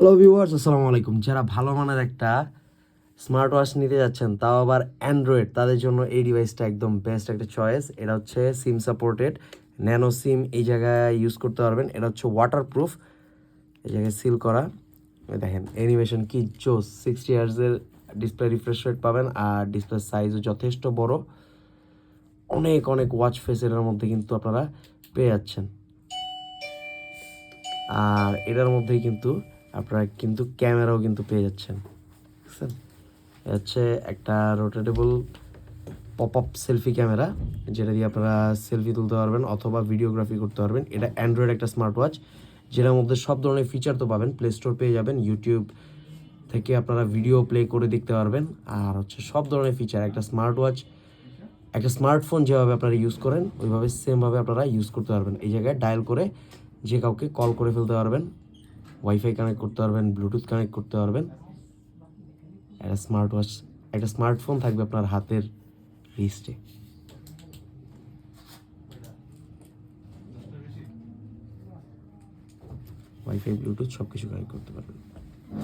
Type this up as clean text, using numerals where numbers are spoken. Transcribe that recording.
Hello viewers, আসসালামু আলাইকুম। যারা ভালো মানের একটা স্মার্ট ওয়াচ নিতে যাচ্ছেন, তাও আবার অ্যান্ড্রয়েড, তাদের জন্য এই ডিভাইসটা একদম বেস্ট একটা চয়েস। এটা হচ্ছে সিম সাপোর্টেড, ন্যানো সিম এই জায়গায় ইউজ করতে পারবেন। এটা হচ্ছে ওয়াটারপ্রুফ, এই জায়গায় সিল করা। দেখেন অ্যানিমেশন কি জোস, 60 হার্জের ডিসপ্লে রিফ্রেশ রেট পাবেন, আর ডিসপ্লে সাইজও যথেষ্ট বড়। অনেক অনেক ওয়াচ ফেসের মধ্যে কিন্তু আপনারা পেয়ে যাচ্ছেন। আর এটার মধ্যেই কিন্তু আপনারা কিন্তু ক্যামেরাও কিন্তু পেয়ে যাচ্ছেন, বুঝছেন? হচ্ছে একটা rotatable pop up selfie camera, যেটা দিয়ে আপনারা সেলফি তুলতে পারবেন অথবা ভিডিওগ্রাফি করতে পারবেন। এটা অ্যান্ড্রয়েড একটা স্মার্ট ওয়াচ, যেটার মধ্যে সব ধরনের ফিচার তো পাবেন। প্লে স্টোর পেয়ে যাবেন, ইউটিউব থেকে আপনারা ভিডিও প্লে করে দেখতে পারবেন। আর হচ্ছে সব ধরনের ফিচার, একটা স্মার্ট ওয়াচ, একটা স্মার্টফোন যেভাবে আপনারা ইউজ করেন ওইভাবে সেমভাবে আপনারা ইউজ করতে পারবেন। এই জায়গায় ডায়াল করে যে কাউকে কল করে ফেলতে পারবেন, ওয়াইফাই কানেক্ট করতে পারবেন, ব্লুটুথ কানেক্ট করতে পারবেন। একটা স্মার্ট ওয়াচ, একটা স্মার্টফোন থাকবে আপনার হাতের রিস্টে। ওয়াইফাই ব্লুটুথ সব কিছু কানেক্ট করতে পারবেন।